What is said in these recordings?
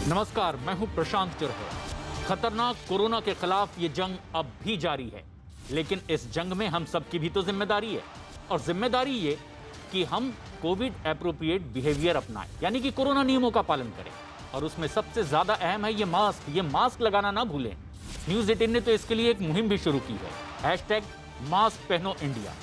नमस्कार, मैं हूं प्रशांत चिरहर। खतरनाक कोरोना के खिलाफ ये जंग अब भी जारी है, लेकिन इस जंग में हम सबकी भी तो जिम्मेदारी है। और जिम्मेदारी ये कि हम कोविड एप्रोप्रिएट बिहेवियर अपनाएं, यानी कि कोरोना नियमों का पालन करें। और उसमें सबसे ज्यादा अहम है ये मास्क लगाना ना भूलें। न्यूज 18 ने तो इसके लिए एक मुहिम भी शुरू की है, हैशटैग मास्क पहनो इंडिया।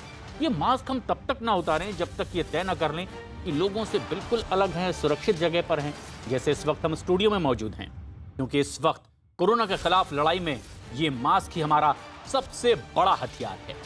ये मास्क हम तब तक ना उतारें जब तक ये तय ना कर लें कि लोगों से बिल्कुल अलग हैं, सुरक्षित जगह पर हैं, जैसे इस वक्त हम स्टूडियो में मौजूद हैं। क्योंकि इस वक्त कोरोना के खिलाफ लड़ाई में ये मास्क ही हमारा सबसे बड़ा हथियार है।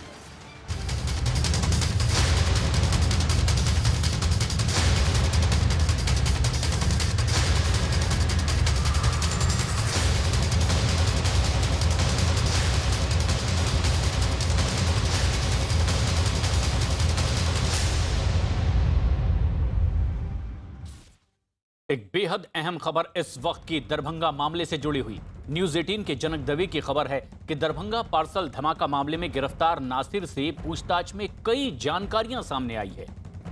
एक बेहद अहम खबर इस वक्त की दरभंगा मामले से जुड़ी हुई। न्यूज 18 के जनक दवे की खबर है कि दरभंगा पार्सल धमाका मामले में गिरफ्तार नासिर से पूछताछ में कई जानकारियां सामने आई है।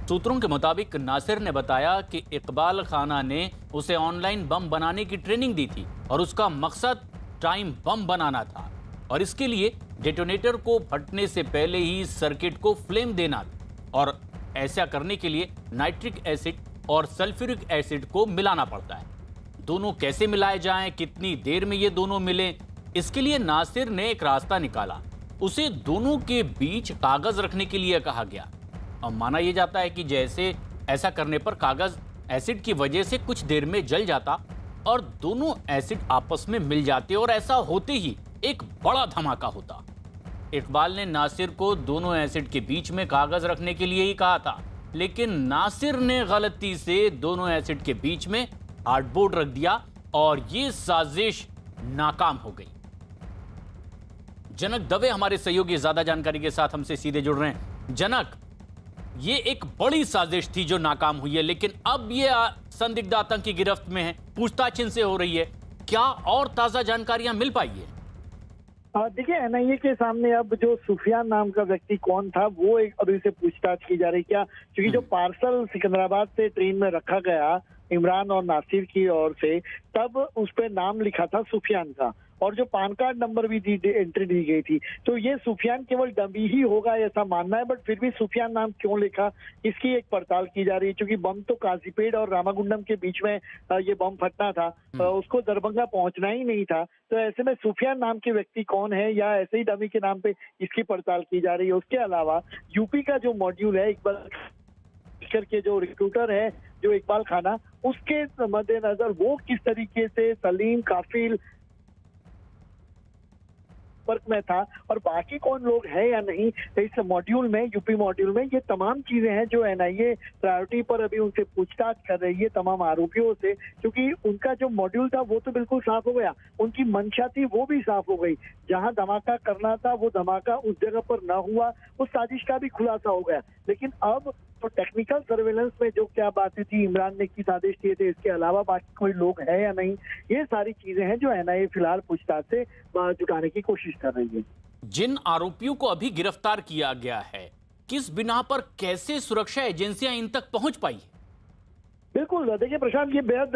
सूत्रों के मुताबिक नासिर ने बताया कि इकबाल खाना ने उसे ऑनलाइन बम बनाने की ट्रेनिंग दी थी और उसका मकसद टाइम बम बनाना था और इसके लिए डेटोनेटर को फटने से पहले ही सर्किट को फ्लेम देना और ऐसा करने के लिए नाइट्रिक एसिड और सल्फ्यूरिक एसिड को मिलाना पड़ता है। दोनों कैसे मिलाए जाएं, कितनी देर में ये दोनों मिलें, इसके लिए नासिर ने एक रास्ता निकाला। उसे दोनों के बीच कागज रखने के लिए कहा गया और माना यह जाता है कि जैसे ऐसा करने पर कागज एसिड की वजह से कुछ देर में जल जाता और दोनों एसिड आपस में मिल जाते और ऐसा होते ही एक बड़ा धमाका होता। इकबाल ने नासिर को दोनों एसिड के बीच में कागज रखने के लिए ही कहा था, लेकिन नासिर ने गलती से दोनों एसिड के बीच में हार्डबोर्ड रख दिया और ये साजिश नाकाम हो गई। जनक दवे हमारे सहयोगी ज्यादा जानकारी के साथ हमसे सीधे जुड़ रहे हैं। जनक, ये एक बड़ी साजिश थी जो नाकाम हुई है, लेकिन अब ये संदिग्ध आतंकी गिरफ्त में है, पूछताछ इनसे हो रही है। क्या और ताजा जानकारियां मिल पाई है? देखिए, एनआईए के सामने अब जो सुफियान नाम का व्यक्ति कौन था वो एक अभी से पूछताछ की जा रही। क्या क्योंकि जो पार्सल सिकंदराबाद से ट्रेन में रखा गया इमरान और नासिर की ओर से, तब उस पे नाम लिखा था सुफियान का और जो पान कार्ड नंबर भी एंट्री दी गई थी। तो ये सुफियान केवल डमी ही होगा ऐसा मानना है, बट फिर भी सुफियान नाम क्यों लिखा इसकी एक पड़ताल की जा रही है। क्योंकि बम तो काजीपेड़ और रामागुंडम के बीच में ये बम फटना था, उसको दरभंगा पहुंचना ही नहीं था। तो ऐसे में सुफियान नाम के व्यक्ति कौन है या ऐसे ही डमी के नाम पे इसकी पड़ताल की जा रही है। उसके अलावा यूपी का जो मॉड्यूल है इकबाल के जो रिक्रूटर है जो इकबाल खाना, उसके मद्देनजर वो किस तरीके से सलीम काफिल संपर्क में था और बाकी कौन लोग हैं या नहीं इस मॉड्यूल में, यूपी मॉड्यूल में, ये तमाम चीजें हैं जो एनआईए प्रायोरिटी पर अभी उनसे पूछताछ कर रही है तमाम आरोपियों से। क्योंकि उनका जो मॉड्यूल था वो तो बिल्कुल साफ हो गया, उनकी मंशा थी वो भी साफ हो गई। जहां धमाका करना था वो धमाका उस जगह पर न हुआ, उस साजिश का भी खुलासा हो गया। लेकिन अब तो टेक्निकल सर्वेलेंस में जो क्या बातें थी, इमरान ने की साजिश किए थे, इसके अलावा बाकी कोई लोग हैं या नहीं, ये सारी चीजें हैं जो एनआईए फिलहाल पूछताछ से जुटाने की कोशिश कर रही है। जिन आरोपियों को अभी गिरफ्तार किया गया है, किस बिना पर, कैसे सुरक्षा एजेंसियां इन तक पहुंच पाई है? बिल्कुल, देखिए प्रशांत, ये बेहद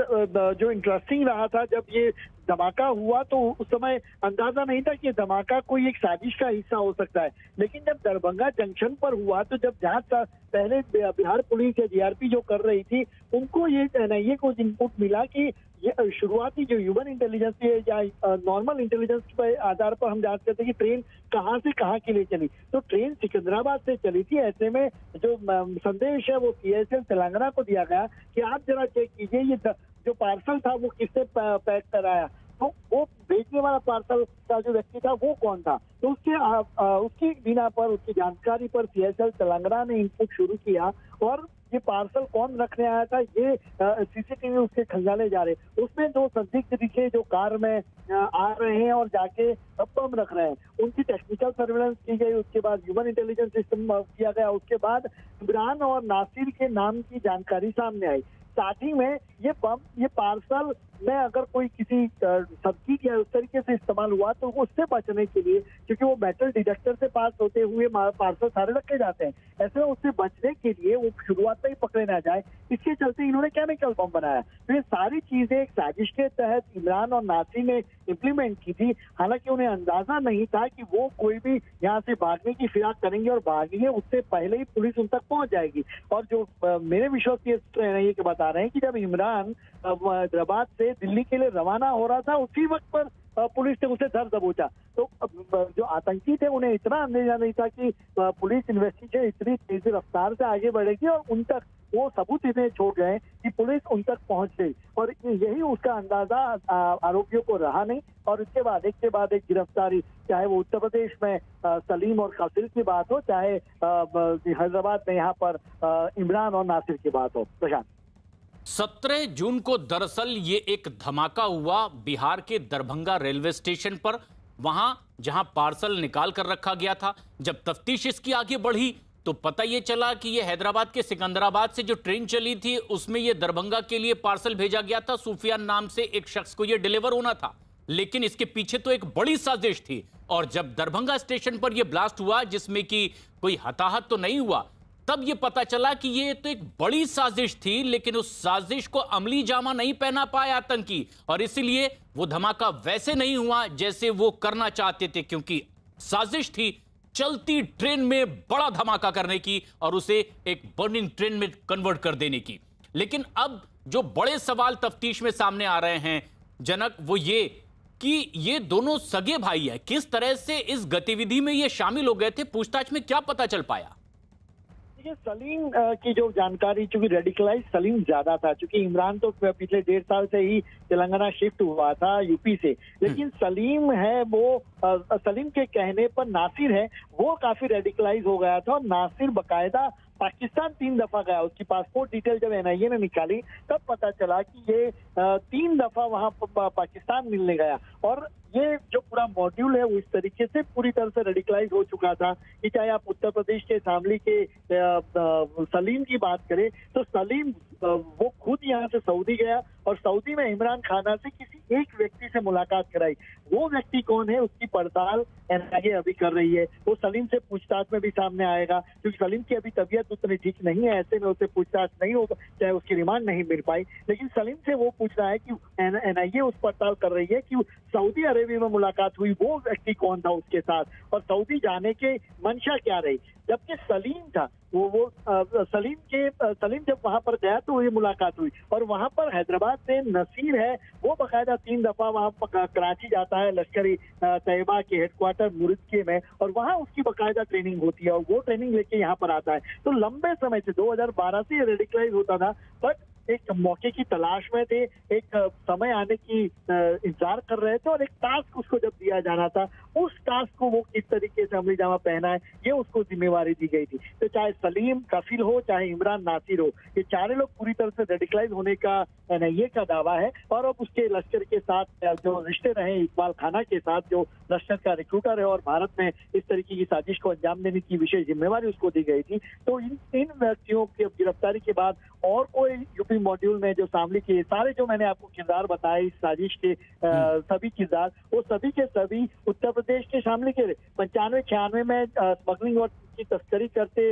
जो इंटरेस्टिंग रहा था जब ये धमाका हुआ तो उस समय अंदाजा नहीं था कि धमाका कोई एक साजिश का हिस्सा हो सकता है। लेकिन जब दरभंगा जंक्शन पर हुआ तो जब जांच का पहले बिहार पुलिस या जीआरपी जो कर रही थी, उनको ये एनआईए को इनपुट मिला कि ये शुरुआती जो ह्यूमन इंटेलिजेंस या नॉर्मल इंटेलिजेंस के आधार पर हम जांच करते हैं कि ट्रेन कहां से कहां के लिए चली। तो ट्रेन सिकंदराबाद से चली थी। ऐसे में जो संदेश है वो सीएसएल तेलंगाना को दिया गया कि आप जरा चेक कीजिए ये जो पार्सल था वो किससे पैक कराया, तो वो भेजने वाला पार्सल का जो व्यक्ति था वो कौन था। तो उसकी बिना पर, उसकी जानकारी पर सीएसएल तेलंगाना ने इनपुट शुरू किया और ये पार्सल कौन रखने आया था ये सीसीटीवी उसके खंगाले जा रहे। उसमें दो संदिग्ध दिखे जो कार में आ रहे हैं और जाके बम रख रहे हैं। उनकी टेक्निकल सर्वेलेंस की गई, उसके बाद ह्यूमन इंटेलिजेंस सिस्टम किया गया, उसके बाद इमरान और नासिर के नाम की जानकारी सामने आई। साथ ही में ये पार्सल में अगर कोई किसी सर्किट या उस तरीके से इस्तेमाल हुआ तो उससे बचने के लिए, क्योंकि वो मेटल डिटेक्टर से पास होते हुए पार्सल सारे रखे जाते हैं, ऐसे में उससे बचने के लिए वो शुरुआत में ही पकड़े ना जाए, इसके चलते इन्होंने केमिकल बम बनाया। तो ये सारी चीजें एक साजिश के तहत इमरान और नासिर ने इम्प्लीमेंट की थी। हालांकि उन्हें अंदाजा नहीं था कि वो कोई भी यहाँ से भागने की फिराक करेंगे और भागेंगे उससे पहले ही पुलिस उन तक पहुंच जाएगी। और जो मेरे विश्वसनीय ये के बता रहे हैं कि जब इमरान हैदराबाद से दिल्ली के लिए रवाना हो रहा था, उसी वक्त पर पुलिस ने उसे धर दबोचा। तो जो आतंकी थे उन्हें इतना अंदेशा नहीं था कि पुलिस इन्वेस्टिगेशन इतनी तेजी रफ्तार से आगे बढ़ेगी और उन तक वो सबूत इतने छोड़ गए कि पुलिस उन तक पहुंच गई। और यही उसका अंदाजा आरोपियों को रहा नहीं। और इसके बाद एक के बाद एक गिरफ्तारी, चाहे वो उत्तर प्रदेश में सलीम और कासिल की बात हो, चाहे हैदराबाद में यहाँ पर इमरान और नासिर की बात हो। प्रशांत, 17 जून को दरअसल ये एक धमाका हुआ बिहार के दरभंगा रेलवे स्टेशन पर, वहां जहां पार्सल निकाल कर रखा गया था। जब तफ्तीश इसकी आगे बढ़ी तो पता ये चला कि ये हैदराबाद के सिकंदराबाद से जो ट्रेन चली थी उसमें ये दरभंगा के लिए पार्सल भेजा गया था। सुफियान नाम से एक शख्स को ये डिलीवर होना था, लेकिन इसके पीछे तो एक बड़ी साजिश थी। और जब दरभंगा स्टेशन पर यह ब्लास्ट हुआ, जिसमें कि कोई हताहत तो नहीं हुआ, तब यह पता चला कि ये तो एक बड़ी साजिश थी, लेकिन उस साजिश को अमली जामा नहीं पहना पाए आतंकी, और इसीलिए वो धमाका वैसे नहीं हुआ जैसे वो करना चाहते थे, क्योंकि साजिश थी चलती ट्रेन में बड़ा धमाका करने की और उसे एक बर्निंग ट्रेन में कन्वर्ट कर देने की। लेकिन अब जो बड़े सवाल तफ्तीश में सामने आ रहे हैं जनक, वो ये कि ये दोनों सगे भाई है, किस तरह से इस गतिविधि में ये शामिल हो गए थे, पूछताछ में क्या पता चल पाया? देखिए, सलीम की जो जानकारी, चूंकि रेडिकलाइज सलीम ज्यादा था, चूंकि इमरान तो पिछले 1.5 साल से ही तेलंगाना शिफ्ट हुआ था यूपी से, लेकिन सलीम है वो सलीम के कहने पर नासिर है वो काफी रेडिकलाइज हो गया था। और नासिर बकायदा पाकिस्तान 3 दफा गया। उसकी पासपोर्ट डिटेल जब एनआईए ने निकाली तब पता चला कि ये 3 दफा वहां पाकिस्तान मिलने गया। और ये जो पूरा मॉड्यूल है वो इस तरीके से पूरी तरह से रेडिकलाइज हो चुका था कि चाहे आप उत्तर प्रदेश के शामली के सलीम की बात करें तो सलीम वो खुद यहाँ से सऊदी गया और सऊदी में इमरान खाना से किसी एक व्यक्ति से मुलाकात कराई। वो व्यक्ति कौन है उसकी पड़ताल एनआईए अभी कर रही है। वो सलीम से पूछताछ में भी सामने आएगा, क्योंकि सलीम की अभी तबीयत उतनी ठीक नहीं है, ऐसे में उसे पूछताछ नहीं होगा, चाहे उसकी रिमांड नहीं मिल पाई। लेकिन सलीम से वो पूछ रहा है कि एनआईए उस पड़ताल कर रही है कि सऊदी अरेबिया में मुलाकात हुई वो व्यक्ति कौन था उसके साथ, और सऊदी जाने के मंशा क्या रही। जबकि सलीम था सलीम जब वहां पर गया तो ये मुलाकात हुई। और वहां पर हैदराबाद से नसीर है वो बकायदा 3 दफा वहां कराची जाता है, लश्करी तैयबा के हेडक्वार्टर मुरिदके में, और वहां उसकी बकायदा ट्रेनिंग होती है और वो ट्रेनिंग लेके यहाँ पर आता है। तो लंबे समय से 2012 से ये रेडिकलाइज होता था, बट एक मौके की तलाश में थे, एक समय आने की इंतजार कर रहे थे, और एक टास्क उसको जब दिया जाना था उस टास्क को वो किस तरीके से अमली जामा पहना है ये उसको जिम्मेवारी दी गई थी। तो चाहे सलीम कफिल हो चाहे इमरान नासिर हो, ये चारे लोग पूरी तरह से रेडिकलाइज होने का एनआईए का दावा है। और अब उसके लश्कर के साथ जो रिश्ते रहे इकबाल खाना के साथ, जो लश्कर का रिक्रूटर है और भारत में इस तरीके की साजिश को अंजाम देने की विशेष जिम्मेवारी उसको दी गई थी। तो इन व्यक्तियों की गिरफ्तारी के बाद और कोई यूपी मॉड्यूल में जो शामिल किए सारे जो मैंने आपको किरदार बताए इस साजिश के सभी किरदार, वो सभी के सभी उत्तर प्रदेश के शामिल के 95-96 में स्मगलिंग और की तस्करी करते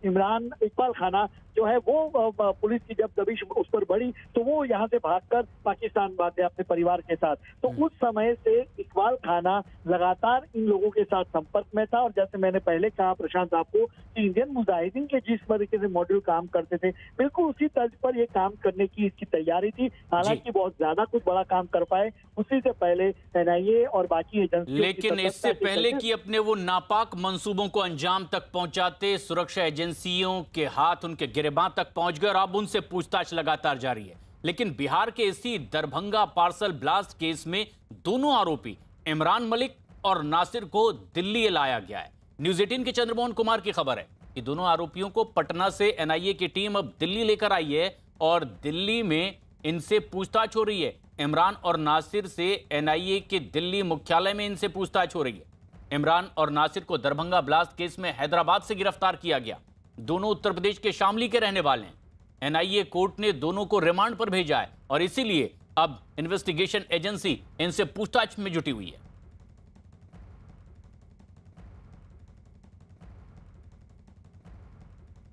इमरान इकबाल खाना जो है वो पुलिस की जब दबिश उस पर बढ़ी तो वो यहाँ से भागकर पाकिस्तान भाग गया अपने परिवार के साथ। तो उस समय से इकबाल खाना लगातार इन लोगों के साथ संपर्क में था। और जैसे मैंने पहले कहा प्रशांत आपको कि इंडियन मुजाहिदीन के जिस तरीके से मॉड्यूल काम करते थे बिल्कुल उसी तर्ज पर ये काम करने की इसकी तैयारी थी। हालांकि बहुत ज्यादा कुछ बड़ा काम कर पाए उसी से पहले एनआईए और बाकी एजेंसी, लेकिन इससे पहले कि अपने वो नापाक मंसूबों को अंजाम तक पहुंचाते सुरक्षा एजेंसियों के हाथ उनके गिरबान तक पहुंच गए और अब उनसे पूछताछ लगातार जारी है। लेकिन बिहार के इसी दरभंगा पार्सल ब्लास्ट केस में दोनों आरोपी इमरान मलिक और नासिर को दिल्ली लाया गया है। न्यूज 18 के चंद्रमोहन कुमार की खबर है कि दोनों आरोपियों को पटना से एनआईए की टीम अब दिल्ली लेकर आई है और दिल्ली में इनसे पूछताछ हो रही है। इमरान और नासिर से एनआईए के दिल्ली मुख्यालय में इनसे पूछताछ हो रही है। इमरान और नासिर को दरभंगा ब्लास्ट केस में हैदराबाद से गिरफ्तार किया गया। दोनों उत्तर प्रदेश के शामली के रहने वाले हैं। एनआईए कोर्ट ने दोनों को रिमांड पर भेजा है और इसीलिए अब इन्वेस्टिगेशन एजेंसी इनसे पूछताछ में जुटी हुई है।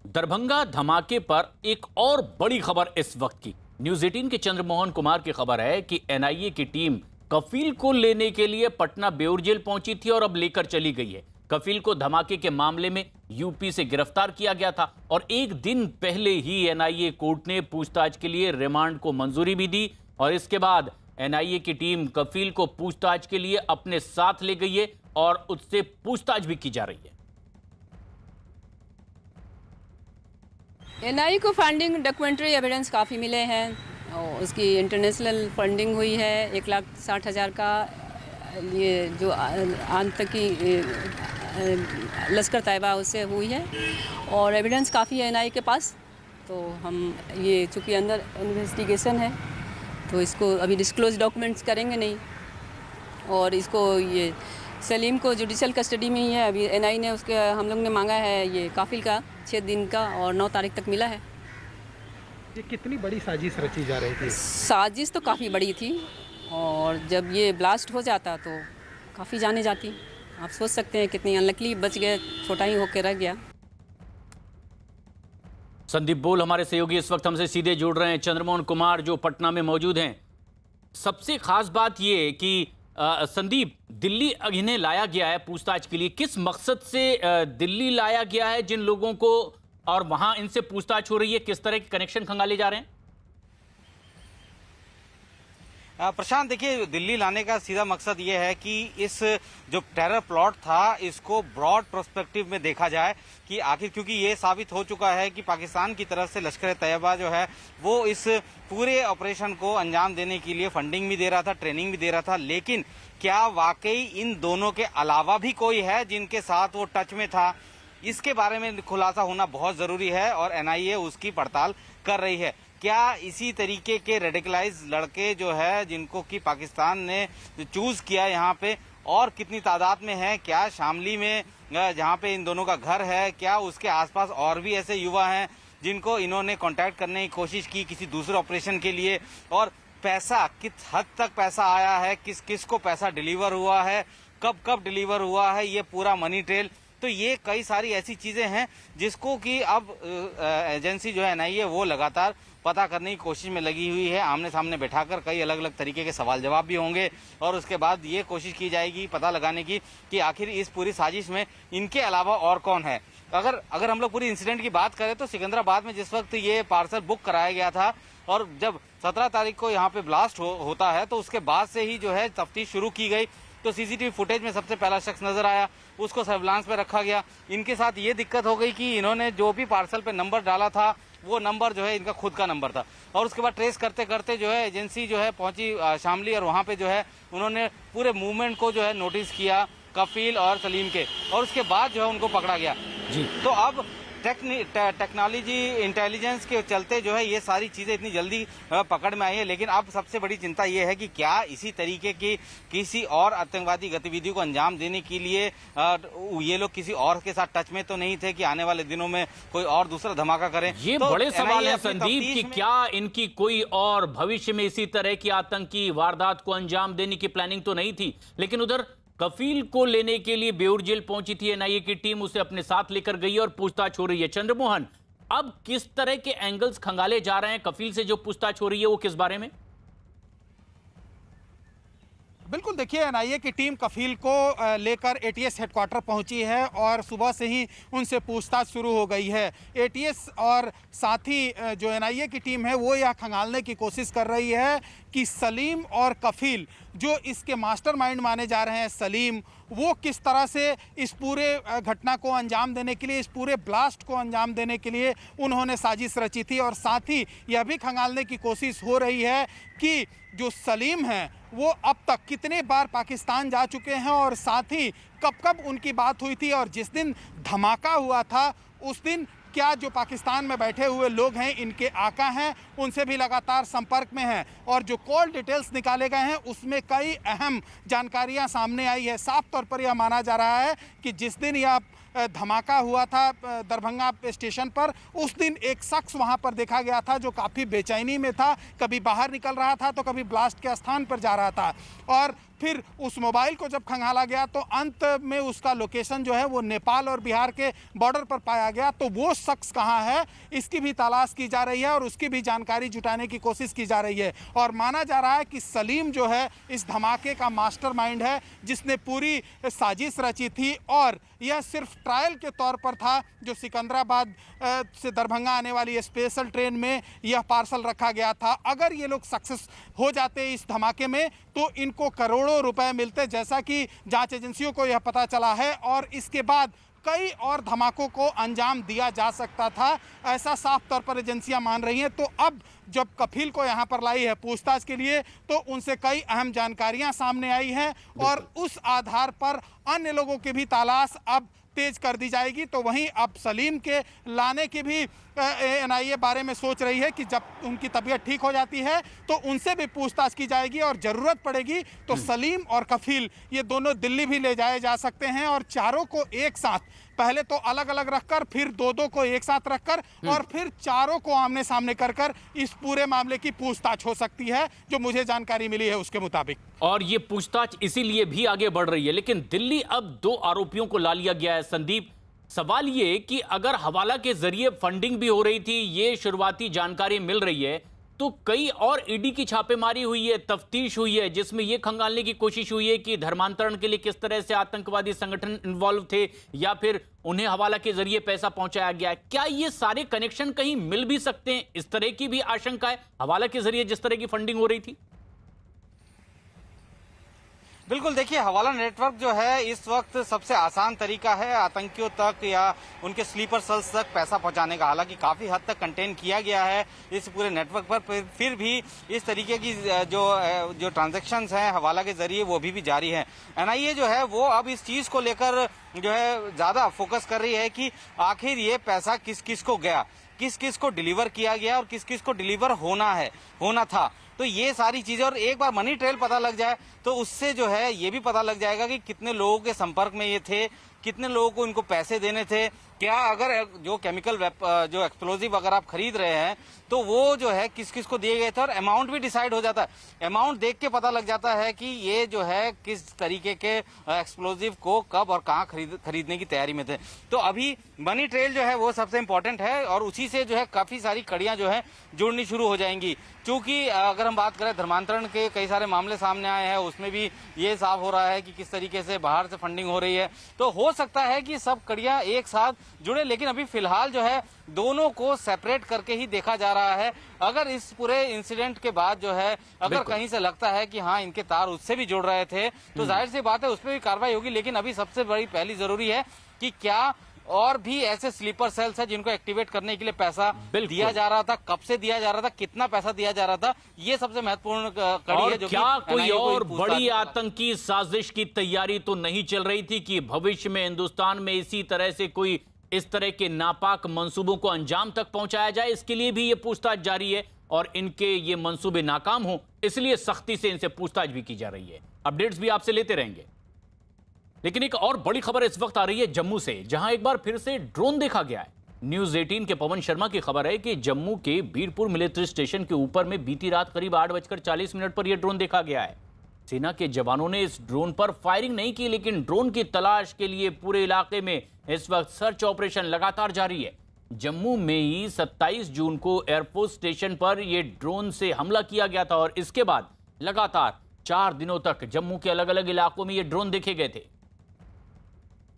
दरभंगा धमाके पर एक और बड़ी खबर इस वक्त की। न्यूज 18 के चंद्रमोहन कुमार की खबर है कि एनआईए की टीम कफील को लेने के लिए पटना बेउर जेल पहुंची थी और अब लेकर चली गई है। कफील को धमाके के मामले में यूपी से गिरफ्तार किया गया था और एक दिन पहले ही एनआईए कोर्ट ने पूछताछ के लिए रिमांड को मंजूरी भी दी और इसके बाद एनआईए की टीम कफील को पूछताछ के लिए अपने साथ ले गई है और उससे पूछताछ भी की जा रही है। एनआईए को फंडिंग डॉक्यूमेंट्री एविडेंस काफ़ी मिले हैं और उसकी इंटरनेशनल फंडिंग हुई है 1,60,000 का। ये जो आतंकी लश्कर तैयबा उससे हुई है और एविडेंस काफ़ी है एनआईए के पास। तो हम ये चूँकि अंदर इन्वेस्टिगेशन है तो इसको अभी डिस्क्लोज डॉक्यूमेंट्स करेंगे नहीं और इसको ये सलीम को जुडिशियल कस्टडी में ही है। अभी एनआईए ने उसके हम लोग ने मांगा है ये काफिल का 6 दिन का और 9 तारीख तक मिला है। ये कितनी बड़ी साजिश रची जा रही थी? साजिश तो काफ़ी बड़ी थी और जब ये ब्लास्ट हो जाता तो काफ़ी जाने जाती। आप सोच सकते हैं कितनी अनलकली बच गए, छोटा ही होकर रह गया। संदीप बोल हमारे सहयोगी इस वक्त हमसे सीधे जुड़ रहे हैं। चंद्रमोहन कुमार जो पटना में मौजूद हैं। सबसे खास बात ये कि संदीप, दिल्ली इन्हें लाया गया है पूछताछ के लिए, किस मकसद से दिल्ली लाया गया है जिन लोगों को, और वहां इनसे पूछताछ हो रही है, किस तरह के कनेक्शन खंगाले जा रहे हैं? प्रशांत, देखिए, दिल्ली लाने का सीधा मकसद ये है कि इस जो टेरर प्लॉट था इसको ब्रॉड पर्सपेक्टिव में देखा जाए कि आखिर, क्योंकि ये साबित हो चुका है कि पाकिस्तान की तरफ से लश्कर तैयबा जो है वो इस पूरे ऑपरेशन को अंजाम देने के लिए फंडिंग भी दे रहा था, ट्रेनिंग भी दे रहा था। लेकिन क्या वाकई इन दोनों के अलावा भी कोई है जिनके साथ वो टच में था? इसके बारे में खुलासा होना बहुत जरूरी है और एनआईए उसकी पड़ताल कर रही है। क्या इसी तरीके के रेडिकलाइज लड़के जो है जिनको कि पाकिस्तान ने चूज किया यहाँ पे, और कितनी तादाद में है? क्या शामली में जहाँ पे इन दोनों का घर है, क्या उसके आसपास और भी ऐसे युवा हैं जिनको इन्होंने कांटेक्ट करने की कोशिश की किसी दूसरे ऑपरेशन के लिए? और पैसा, किस हद तक पैसा आया है, किस किस को पैसा डिलीवर हुआ है, कब कब डिलीवर हुआ है, ये पूरा मनी ट्रेल। तो ये कई सारी ऐसी चीजें हैं जिसको कि अब एजेंसी जो है एनआईए वो लगातार पता करने की कोशिश में लगी हुई है। आमने सामने बैठाकर कई अलग अलग तरीके के सवाल जवाब भी होंगे और उसके बाद ये कोशिश की जाएगी पता लगाने की कि आखिर इस पूरी साजिश में इनके अलावा और कौन है। अगर हम लोग पूरी इंसिडेंट की बात करें तो सिकंदराबाद में जिस वक्त ये पार्सल बुक कराया गया था और जब 17 तारीख को यहाँ पे ब्लास्ट होता है तो उसके बाद से ही जो है तफ्तीश शुरू की गई। तो सीसीटीवी फुटेज में सबसे पहला शख्स नजर आया, उसको सर्विलांस पे रखा गया। इनके साथ ये दिक्कत हो गई कि इन्होंने जो भी पार्सल पे नंबर डाला था वो नंबर जो है इनका खुद का नंबर था और उसके बाद ट्रेस करते करते जो है एजेंसी जो है पहुंची शामली और वहां पे जो है उन्होंने पूरे मूवमेंट को जो है नोटिस किया कफील और सलीम के, और उसके बाद जो है उनको पकड़ा गया जी। तो अब टेक्नोलॉजी इंटेलिजेंस के चलते जो है ये सारी चीजें इतनी जल्दी पकड़ में आई है। लेकिन अब सबसे बड़ी चिंता ये है कि क्या इसी तरीके की किसी और आतंकवादी गतिविधि को अंजाम देने के लिए ये लोग किसी और के साथ टच में तो नहीं थे कि आने वाले दिनों में कोई और दूसरा धमाका करें? ये तो बड़े सवाल है संदीप कि क्या इनकी कोई और भविष्य में इसी तरह की आतंकी वारदात को अंजाम देने की प्लानिंग तो नहीं थी। लेकिन उधर कफील को लेने के लिए बेउर जेल पहुंची थी एनआईए की टीम, उसे अपने साथ लेकर गई और पूछताछ हो रही है। चंद्रमोहन, अब किस तरह के एंगल्स खंगाले जा रहे हैं? कफील से जो पूछताछ हो रही है वो किस बारे में? बिल्कुल, देखिए, एनआईए की टीम कफील को लेकर एटीएस हेडक्वार्टर पहुंची है और सुबह से ही उनसे पूछताछ शुरू हो गई है। एटीएस और साथ ही जो एनआईए की टीम है वो यह खंगालने की कोशिश कर रही है कि सलीम और कफील, जो इसके मास्टरमाइंड माने जा रहे हैं सलीम, वो किस तरह से इस पूरे घटना को अंजाम देने के लिए, इस पूरे ब्लास्ट को अंजाम देने के लिए उन्होंने साजिश रची थी। और साथ ही यह भी खंगालने की कोशिश हो रही है कि जो सलीम हैं वो अब तक कितने बार पाकिस्तान जा चुके हैं और साथ ही कब कब उनकी बात हुई थी और जिस दिन धमाका हुआ था उस दिन क्या जो पाकिस्तान में बैठे हुए लोग हैं इनके आका हैं, उनसे भी लगातार संपर्क में हैं और जो कॉल डिटेल्स निकाले गए हैं उसमें कई अहम जानकारियां सामने आई है। साफ तौर पर यह माना जा रहा है कि जिस दिन यह धमाका हुआ था दरभंगा स्टेशन पर, उस दिन एक शख्स वहां पर देखा गया था जो काफ़ी बेचैनी में था, कभी बाहर निकल रहा था तो कभी ब्लास्ट के स्थान पर जा रहा था। और फिर उस मोबाइल को जब खंगाला गया तो अंत में उसका लोकेशन जो है वो नेपाल और बिहार के बॉर्डर पर पाया गया। तो वो शख्स कहाँ है इसकी भी तलाश की जा रही है और उसकी भी जानकारी जुटाने की कोशिश की जा रही है। और माना जा रहा है कि सलीम जो है इस धमाके का मास्टरमाइंड है, जिसने पूरी साजिश रची थी और यह सिर्फ ट्रायल के तौर पर था। जो सिकंदराबाद से दरभंगा आने वाली स्पेशल ट्रेन में यह पार्सल रखा गया था। अगर ये लोग सक्सेस हो जाते इस धमाके में तो इनको करोड़ों रुपए मिलते, जैसा कि जांच एजेंसियों को यह पता चला है। और इसके बाद कई और धमाकों को अंजाम दिया जा सकता था, ऐसा साफ तौर पर एजेंसियां मान रही हैं। तो अब जब कफील को यहां पर लाई है पूछताछ के लिए तो उनसे कई अहम जानकारियां सामने आई हैं और उस आधार पर अन्य लोगों की भी तलाश अब तेज कर दी जाएगी। तो वहीं अब सलीम के लाने की भी एनआईए बारे में सोच रही है कि जब उनकी तबीयत ठीक हो जाती है तो उनसे भी पूछताछ की जाएगी और ज़रूरत पड़ेगी तो सलीम और कफील ये दोनों दिल्ली भी ले जाए जा सकते हैं और चारों को एक साथ, पहले तो अलग अलग रखकर फिर दो को एक साथ रखकर और फिर चारों को आमने सामने कर इस पूरे मामले की पूछताछ हो सकती है, जो मुझे जानकारी मिली है उसके मुताबिक। और ये पूछताछ इसीलिए भी आगे बढ़ रही है। लेकिन दिल्ली अब 2 आरोपियों को ला लिया गया है। संदीप, सवाल ये कि अगर हवाला के जरिए फंडिंग भी हो रही थी, ये शुरुआती जानकारी मिल रही है, तो कई और ईडी की छापेमारी हुई है, तफ्तीश हुई है, जिसमें यह खंगालने की कोशिश हुई है कि धर्मांतरण के लिए किस तरह से आतंकवादी संगठन इन्वॉल्व थे या फिर उन्हें हवाला के जरिए पैसा पहुंचाया गया है। क्या ये सारे कनेक्शन कहीं मिल भी सकते हैं? इस तरह की भी आशंका है हवाला के जरिए जिस तरह की फंडिंग हो रही थी। बिल्कुल, देखिए हवाला नेटवर्क जो है इस वक्त सबसे आसान तरीका है आतंकियों तक या उनके स्लीपर सेल्स तक पैसा पहुंचाने का। हालांकि काफी हद तक कंटेन किया गया है इस पूरे नेटवर्क पर, फिर भी इस तरीके की जो ट्रांजैक्शंस हैं हवाला के जरिए वो भी जारी है। एनआईए जो है वो अब इस चीज को लेकर जो है ज्यादा फोकस कर रही है कि आखिर ये पैसा किस किस को गया, किस किस को डिलीवर किया गया और किस किस को डिलीवर होना था। तो ये सारी चीजें, और एक बार मनी ट्रेल पता लग जाए तो उससे जो है ये भी पता लग जाएगा कि कितने लोगों के संपर्क में ये थे, कितने लोगों को इनको पैसे देने थे, क्या अगर जो केमिकल जो एक्सप्लोजिव अगर आप खरीद रहे हैं तो वो जो है किस किस को दिए गए थे और अमाउंट भी डिसाइड हो जाता है। अमाउंट देख के पता लग जाता है कि ये जो है किस तरीके के एक्सप्लोजिव को कब और कहाँ खरीदने की तैयारी में थे। तो अभी मनी ट्रेल जो है वो सबसे इम्पोर्टेंट है और उसी से जो है काफी सारी कड़ियां जो है जुड़नी शुरू हो जाएंगी। क्योंकि अगर हम बात करें धर्मांतरण के कई सारे मामले सामने आए हैं, उसमें भी ये साफ हो रहा है कि किस तरीके से बाहर से फंडिंग हो रही है। तो हो सकता है कि सब कड़ियां एक साथ जुड़े, लेकिन अभी फिलहाल जो है दोनों को सेपरेट करके ही देखा जा रहा है। अगर इस पूरे इंसिडेंट के बाद जो है अगर कहीं से लगता है कि हाँ इनके तार उससे भी जुड़ रहे थे तो जाहिर सी बात है उस पर भी कार्रवाई होगी। लेकिन अभी सबसे बड़ी पहली जरूरी है कि क्या और भी ऐसे स्लीपर सेल्स है जिनको एक्टिवेट करने के लिए पैसा दिया जा रहा था, कब से दिया जा रहा था, कितना पैसा दिया जा रहा था, ये सबसे महत्वपूर्ण कड़ी है। जो क्या कोई और बड़ी आतंकी साजिश की तैयारी तो नहीं चल रही थी कि भविष्य में हिंदुस्तान में इसी तरह से कोई इस तरह के नापाक मंसूबों को अंजाम तक पहुंचाया जाए? इसके लिए भी ये पूछताछ जारी है और इनके ये मंसूबे नाकाम हो इसलिए सख्ती से इनसे पूछताछ भी की जा रही है। अपडेट्स भी आपसे लेते रहेंगे। लेकिन एक और बड़ी खबर इस वक्त आ रही है जम्मू से, जहां एक बार फिर से ड्रोन देखा गया है। न्यूज 18 के पवन शर्मा की खबर है कि जम्मू के बीरपुर मिलिट्री स्टेशन के ऊपर में बीती रात करीब 8:40 पर यह ड्रोन देखा गया है। सेना के जवानों ने इस ड्रोन पर फायरिंग नहीं की, लेकिन ड्रोन की तलाश के लिए पूरे इलाके में इस वक्त सर्च ऑपरेशन लगातार जारी है। जम्मू में ही 27 जून को एयरफोर्स स्टेशन पर यह ड्रोन से हमला किया गया था और इसके बाद लगातार 4 दिनों तक जम्मू के अलग अलग इलाकों में ये ड्रोन देखे गए थे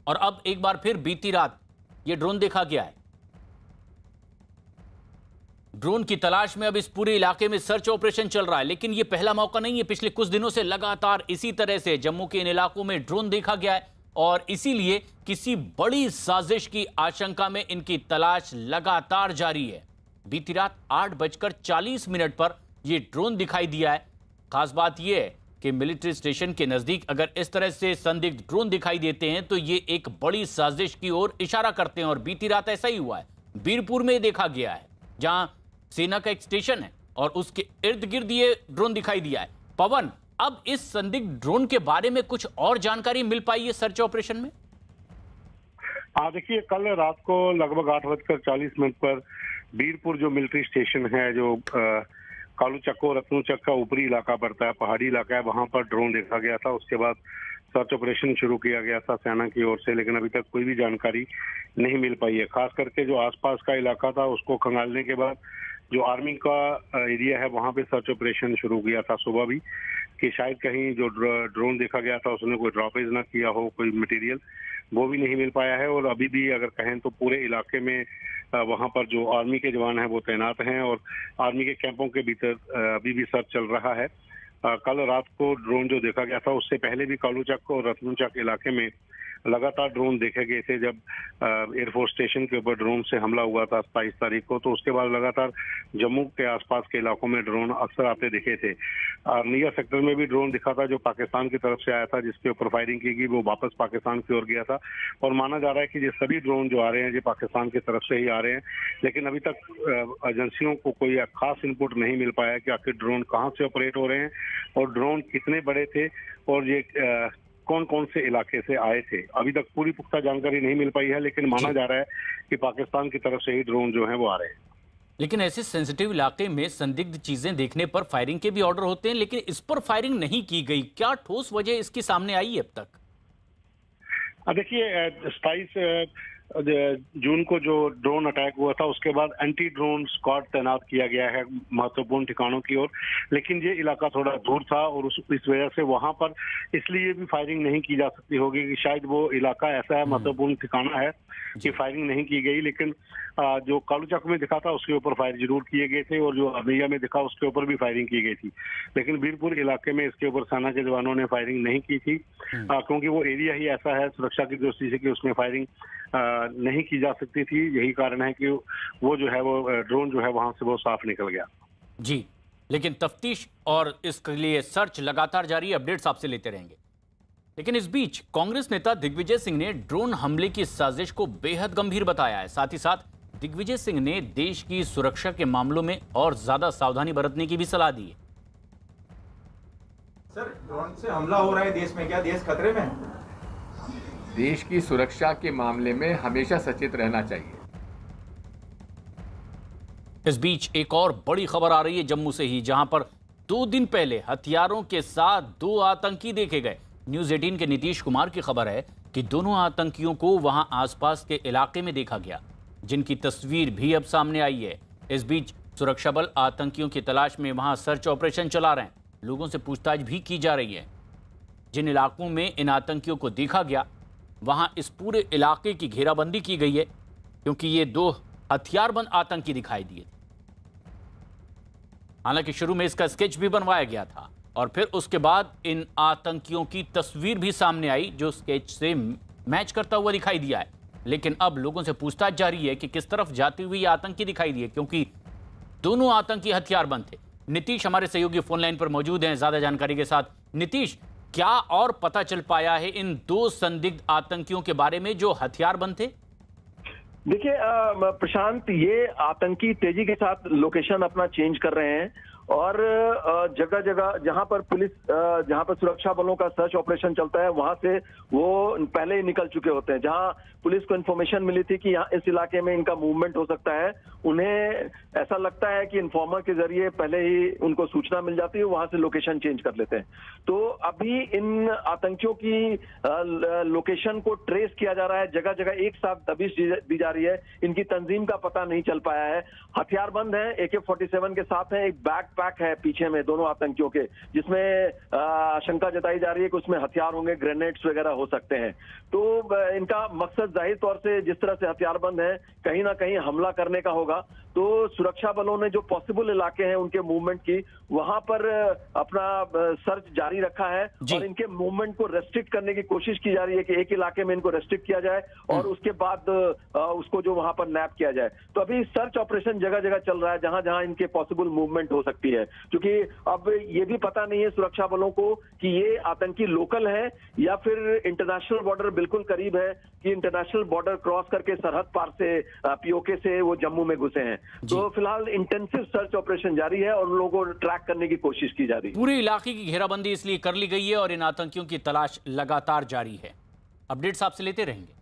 और अब एक बार फिर बीती रात ये ड्रोन देखा गया है। ड्रोन की तलाश में अब इस पूरे इलाके में सर्च ऑपरेशन चल रहा है, लेकिन यह पहला मौका नहीं है। पिछले कुछ दिनों से लगातार इसी तरह से जम्मू के इन इलाकों में ड्रोन देखा गया है और इसीलिए किसी बड़ी साजिश की आशंका में इनकी तलाश लगातार जारी है। बीती रात 8:40 पर यह ड्रोन दिखाई दिया है। खास बात यह है कि मिलिट्री स्टेशन के नजदीक अगर इस तरह से संदिग्ध ड्रोन दिखाई देते हैं तो ये एक बड़ी साजिश की ओर इशारा करते हैं और बीती रात ऐसा ही हुआ है। बीरपुर में देखा गया है, जहां सेना का एक स्टेशन है और उसके इर्द गिर्द ये ड्रोन दिखाई दिया है। पवन, अब इस संदिग्ध ड्रोन के बारे में कुछ और जानकारी मिल पाई है सर्च ऑपरेशन में? हाँ, देखिए, कल रात को लगभग 8:40 पर बीरपुर जो मिलिट्री स्टेशन है, जो कालूचक और रत्नूचक का ऊपरी इलाका पड़ता है, पहाड़ी इलाका है, वहां पर ड्रोन देखा गया था। उसके बाद सर्च ऑपरेशन शुरू किया गया था सेना की ओर से, लेकिन अभी तक कोई भी जानकारी नहीं मिल पाई है। खास करके जो आसपास का इलाका था उसको खंगालने के बाद जो आर्मी का एरिया है वहां पे सर्च ऑपरेशन शुरू किया था सुबह भी, कि शायद कहीं जो ड्रोन देखा गया था उसने कोई ड्रॉपेज ना किया हो, कोई मटेरियल, वो भी नहीं मिल पाया है। और अभी भी अगर कहें तो पूरे इलाके में वहां पर जो आर्मी के जवान हैं वो तैनात हैं और आर्मी के कैंपों के भीतर अभी भी सर्च चल रहा है। कल रात को ड्रोन जो देखा गया था, उससे पहले भी कालूचक और रत्नूचक इलाके में लगातार ड्रोन देखे गए थे। जब एयरफोर्स स्टेशन के ऊपर ड्रोन से हमला हुआ था 27 तारीख को, तो उसके बाद लगातार जम्मू के आसपास के इलाकों में ड्रोन अक्सर आते दिखे थे। निया सेक्टर में भी ड्रोन दिखा था जो पाकिस्तान की तरफ से आया था, जिसके ऊपर फायरिंग की गई, वो वापस पाकिस्तान की ओर गया था। और माना जा रहा है कि ये सभी ड्रोन जो आ रहे हैं ये पाकिस्तान की तरफ से ही आ रहे हैं, लेकिन अभी तक एजेंसियों को कोई खास इनपुट नहीं मिल पाया कि आखिर ड्रोन कहाँ से ऑपरेट हो रहे हैं और ड्रोन कितने बड़े थे और ये कौन कौन से इलाके से आए थे। अभी तक पूरी पुख्ता जानकारी नहीं मिल पाई है, लेकिन माना जा रहा है कि पाकिस्तान की तरफ से ही ड्रोन जो है वो आ रहे हैं। लेकिन ऐसे सेंसिटिव इलाके में संदिग्ध चीजें देखने पर फायरिंग के भी ऑर्डर होते हैं, लेकिन इस पर फायरिंग नहीं की गई। क्या ठोस वजह इसकी सामने आई है अब तक? देखिए, 27 जून को जो ड्रोन अटैक हुआ था उसके बाद एंटी ड्रोन स्क्वाड तैनात किया गया है महत्वपूर्ण ठिकानों की ओर, लेकिन ये इलाका थोड़ा दूर था और इस वजह से वहां पर इसलिए भी फायरिंग नहीं की जा सकती होगी कि शायद वो इलाका ऐसा है, महत्वपूर्ण ठिकाना है कि फायरिंग नहीं की गई। लेकिन जो कालूचक में दिखा था उसके ऊपर फायर जरूर किए गए थे और जो अरनिया में दिखा उसके ऊपर भी फायरिंग की गई थी, लेकिन बीरपुर इलाके में इसके ऊपर सेना के जवानों ने फायरिंग नहीं की थी, क्योंकि वो एरिया ही ऐसा है सुरक्षा की दृष्टि से कि उसमें फायरिंग नहीं की जा सकती थी। यही कारण है कि वो जो है वो ड्रोन जो है वहां से वो साफ निकल गया। जी, लेकिन तफ्तीश और इसके लिए सर्च लगातार जारी, अपडेट्स आपसे लेते रहेंगे। लेकिन इस बीच कांग्रेस नेता दिग्विजय सिंह ने ड्रोन हमले की साजिश को बेहद गंभीर बताया है। साथ ही साथ दिग्विजय सिंह ने देश की सुरक्षा के मामलों में और ज्यादा सावधानी बरतने की भी सलाह दी है। सर, ड्रोन से हमला हो रहा है देश में, क्या देश खतरे में है? देश की सुरक्षा के मामले में हमेशा सचेत रहना चाहिए। इस बीच एक और बड़ी खबर आ रही है जम्मू से ही, जहां पर 2 दिन पहले हथियारों के साथ 2 आतंकी देखे गए। न्यूज 18 के नीतीश कुमार की खबर है कि दोनों आतंकियों को वहां आसपास के इलाके में देखा गया, जिनकी तस्वीर भी अब सामने आई है। इस बीच सुरक्षा बल आतंकियों की तलाश में वहां सर्च ऑपरेशन चला रहे हैं। लोगों से पूछताछ भी की जा रही है। जिन इलाकों में इन आतंकियों को देखा गया वहां इस पूरे इलाके की घेराबंदी की गई है, क्योंकि ये 2 हथियारबंद आतंकी दिखाई दिए। हालांकि शुरू में इसका स्केच भी बनवाया गया था और फिर उसके बाद इन आतंकियों की तस्वीर भी सामने आई जो स्केच से मैच करता हुआ दिखाई दिया है। लेकिन अब लोगों से पूछताछ जारी है कि किस तरफ जाते हुए ये आतंकी दिखाई दिए, क्योंकि दोनों आतंकी हथियारबंद थे। नीतीश हमारे सहयोगी फोन लाइन पर मौजूद हैं ज्यादा जानकारी के साथ। नीतीश, क्या और पता चल पाया है इन 2 संदिग्ध आतंकियों के बारे में जो हथियारबंद थे? देखिए प्रशांत, ये आतंकी तेजी के साथ लोकेशन अपना चेंज कर रहे हैं और जगह जगह जहां पर पुलिस, जहां पर सुरक्षा बलों का सर्च ऑपरेशन चलता है वहां से वो पहले ही निकल चुके होते हैं। जहां पुलिस को इन्फॉर्मेशन मिली थी कि यहाँ इस इलाके में इनका मूवमेंट हो सकता है, उन्हें ऐसा लगता है कि इन्फॉर्मर के जरिए पहले ही उनको सूचना मिल जाती है, वहां से लोकेशन चेंज कर लेते हैं। तो अभी इन आतंकियों की लोकेशन को ट्रेस किया जा रहा है, जगह जगह एक साथ दबिश दी जा रही है। इनकी तंजीम का पता नहीं चल पाया है। हथियारबंद है, AK-47 के साथ है, एक बैकपैक है पीछे में दोनों आतंकियों के, जिसमें आशंका जताई जा रही है कि उसमें हथियार होंगे, ग्रेनेड्स वगैरह हो सकते हैं। तो इनका मकसद जाहिर तौर से जिस तरह से हथियारबंद है कहीं ना कहीं हमला करने का होगा। तो सुरक्षा बलों ने जो पॉसिबल इलाके हैं उनके मूवमेंट की, वहां पर अपना सर्च जारी रखा है और इनके मूवमेंट को रेस्ट्रिक्ट करने की कोशिश की जा रही है कि एक इलाके में इनको रेस्ट्रिक्ट किया जाए और उसके बाद उसको जो वहां पर नैप किया जाए। तो अभी सर्च ऑपरेशन जगह जगह चल रहा है जहां जहां इनके पॉसिबल मूवमेंट हो सकती है। सकती है, क्योंकि अब ये भी पता नहीं है सुरक्षा बलों को कि ये आतंकी लोकल है या फिर इंटरनेशनल बॉर्डर बिल्कुल करीब है, कि इंटरनेशनल बॉर्डर क्रॉस करके सरहद पार से पीओके से वो जम्मू में घुसे हैं। तो फिलहाल इंटेंसिव सर्च ऑपरेशन जारी है और उन लोगों को ट्रैक करने की कोशिश की जा रही है। पूरे इलाके की घेराबंदी इसलिए कर ली गई है और इन आतंकियों की तलाश लगातार जारी है। अपडेट्स आपसे लेते रहेंगे।